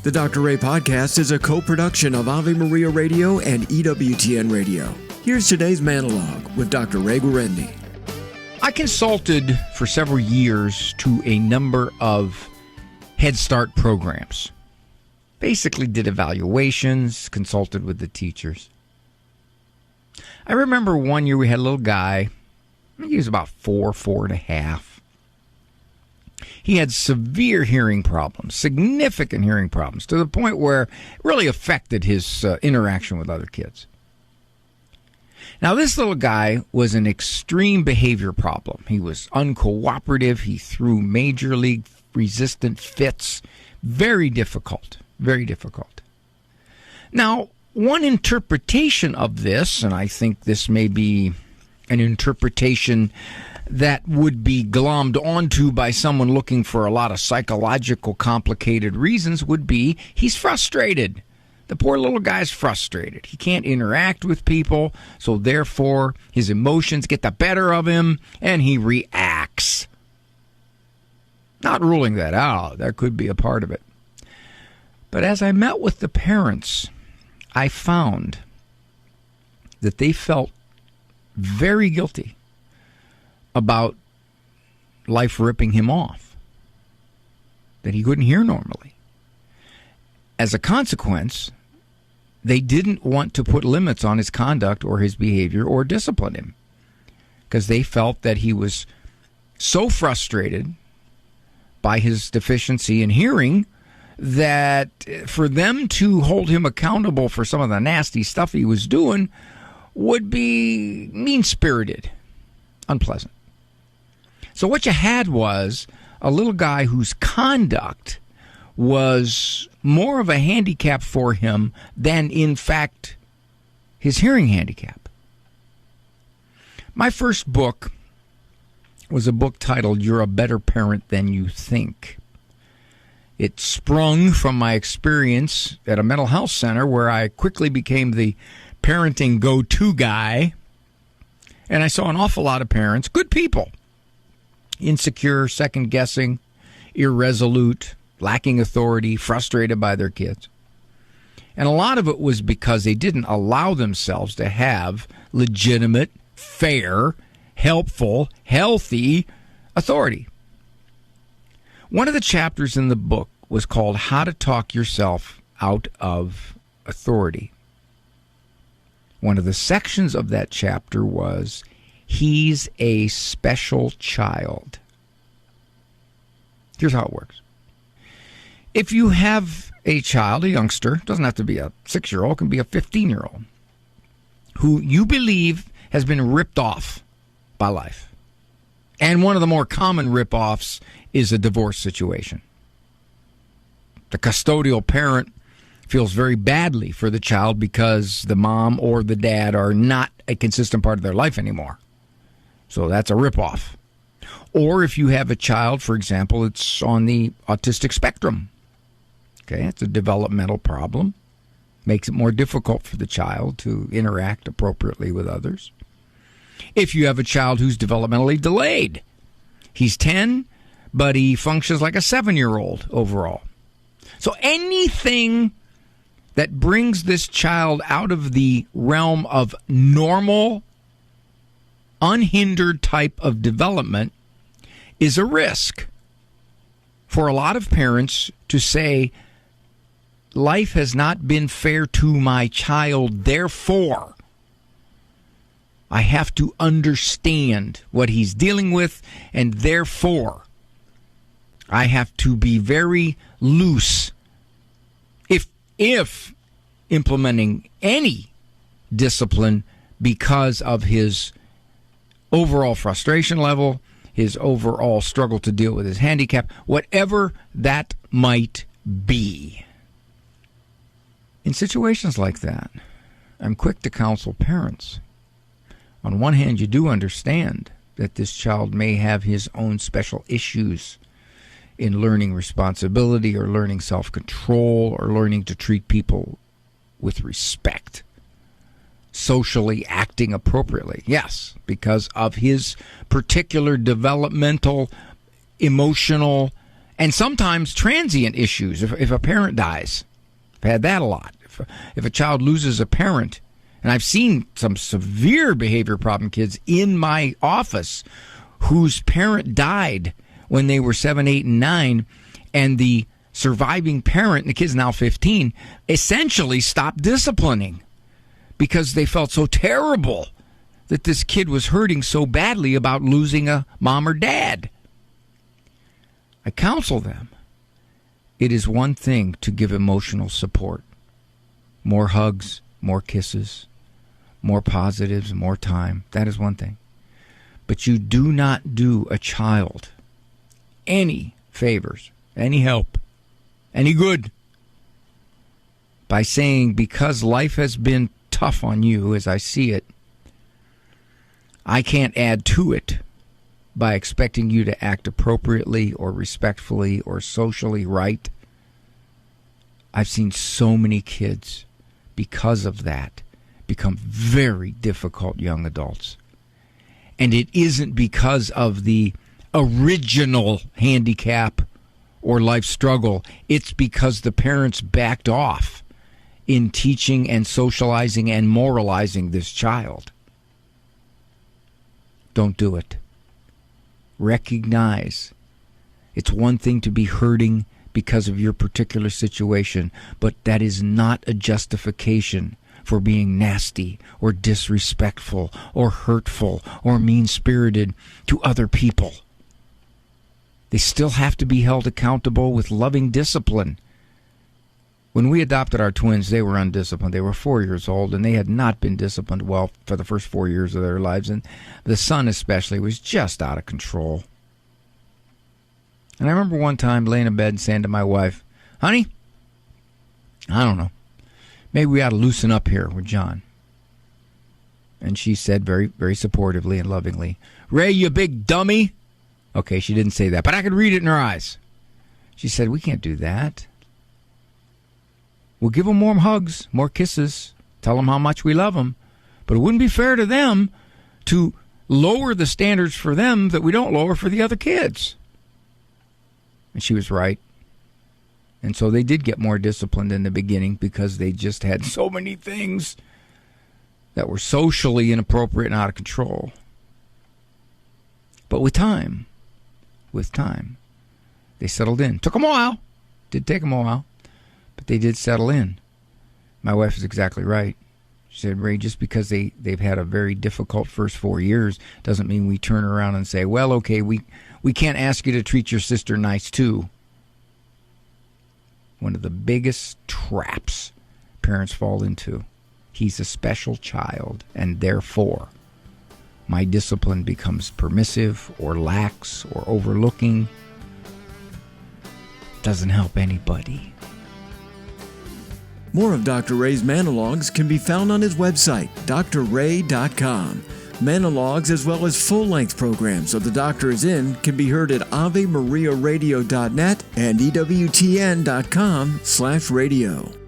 The Dr. Ray Podcast is a co-production of Ave Maria Radio and EWTN Radio. Here's today's monologue with Dr. Ray Guarendi. I consulted for several years to a number of Head Start programs. Basically did evaluations, consulted with the teachers. I remember one year we had a little guy, he was about 4.5. He had severe hearing problems, significant hearing problems, to the point where it really affected his interaction with other kids. Now, this little guy was an extreme behavior problem. He was uncooperative. He threw major league resistant fits. Very difficult, very difficult. Now, one interpretation of this, and I think this may be an interpretation that would be glommed onto by someone looking for a lot of psychological, complicated reasons, would be he's frustrated. The poor little guy's frustrated. He can't interact with people, so therefore his emotions get the better of him, and he reacts. Not ruling that out. That could be a part of it. But as I met with the parents, I found that they felt very guilty about life ripping him off, that he couldn't hear normally. As a consequence, they didn't want to put limits on his conduct or his behavior or discipline him, because they felt that he was so frustrated by his deficiency in hearing that for them to hold him accountable for some of the nasty stuff he was doing would be mean-spirited, unpleasant. So what you had was a little guy whose conduct was more of a handicap for him than, in fact, his hearing handicap. My first book was a book titled You're a Better Parent Than You Think. It sprung from my experience at a mental health center where I quickly became the parenting go-to guy, and I saw an awful lot of parents, good people, insecure, second-guessing, irresolute, lacking authority, frustrated by their kids. And a lot of it was because they didn't allow themselves to have legitimate, fair, helpful, healthy authority. One of the chapters in the book was called How to Talk Yourself Out of Authority. One of the sections of that chapter was, He's a Special Child. Here's how it works. If you have a child, a youngster, doesn't have to be a 6-year-old, can be a 15-year-old, who you believe has been ripped off by life. And one of the more common rip-offs is a divorce situation. The custodial parent feels very badly for the child because the mom or the dad are not a consistent part of their life anymore. So that's a rip-off. Or if you have a child, for example, it's on the autistic spectrum. Okay, it's a developmental problem. Makes it more difficult for the child to interact appropriately with others. If you have a child who's developmentally delayed, he's 10, but he functions like a 7-year-old overall. So anything that brings this child out of the realm of normal, unhindered type of development is a risk for a lot of parents to say, life has not been fair to my child, therefore I have to understand what he's dealing with, and therefore I have to be very loose if implementing any discipline because of his overall frustration level, his overall struggle to deal with his handicap, whatever that might be. In situations like that, I'm quick to counsel parents. On one hand, you do understand that this child may have his own special issues in learning responsibility or learning self-control or learning to treat people with respect, socially acting appropriately. Yes, because of his particular developmental, emotional, And sometimes transient issues. If a parent dies, I've had that a lot. If a child loses a parent, and I've seen some severe behavior problem kids in my office whose parent died when they were 7, 8, and 9, and the surviving parent, and the kid's now 15, essentially stopped disciplining because they felt so terrible that this kid was hurting so badly about losing a mom or dad. I counsel them. It is one thing to give emotional support. More hugs, more kisses, more positives, more time. That is one thing. But you do not do a child any favors, any help, any good by saying, because life has been tough on you as I see it, I can't add to it by expecting you to act appropriately or respectfully or socially right. I've seen so many kids, because of that, become very difficult young adults. And it isn't because of the original handicap or life struggle. It's because the parents backed off in teaching and socializing and moralizing this child. Don't do it. Recognize it's one thing to be hurting because of your particular situation, but that is not a justification for being nasty or disrespectful or hurtful or mean-spirited to other people. They still have to be held accountable with loving discipline. When we adopted our twins, they were undisciplined. They were 4 years old, and they had not been disciplined well for the first 4 years of their lives. And the son especially was just out of control. And I remember one time laying in bed and saying to my wife, honey, I don't know, maybe we ought to loosen up here with John. And she said very, very supportively and lovingly, Ray, you big dummy. Okay, she didn't say that, but I could read it in her eyes. She said, we can't do that. We'll give them more hugs, more kisses, tell them how much we love them. But it wouldn't be fair to them to lower the standards for them that we don't lower for the other kids. And she was right. And so they did get more disciplined in the beginning because they just had so many things that were socially inappropriate and out of control. But with time, they settled in. Took them a while. Did take them a while. But they did settle in. My wife is exactly right. She said, Ray, just because they've had a very difficult first 4 years doesn't mean we turn around and say, well, okay, we can't ask you to treat your sister nice too. One of the biggest traps parents fall into. He's a special child, and therefore my discipline becomes permissive or lax or overlooking. Doesn't help anybody. More of Dr. Ray's monologues can be found on his website, drray.com. Monologues as well as full-length programs of The Doctor Is In can be heard at AveMariaRadio.net and EWTN.com/radio.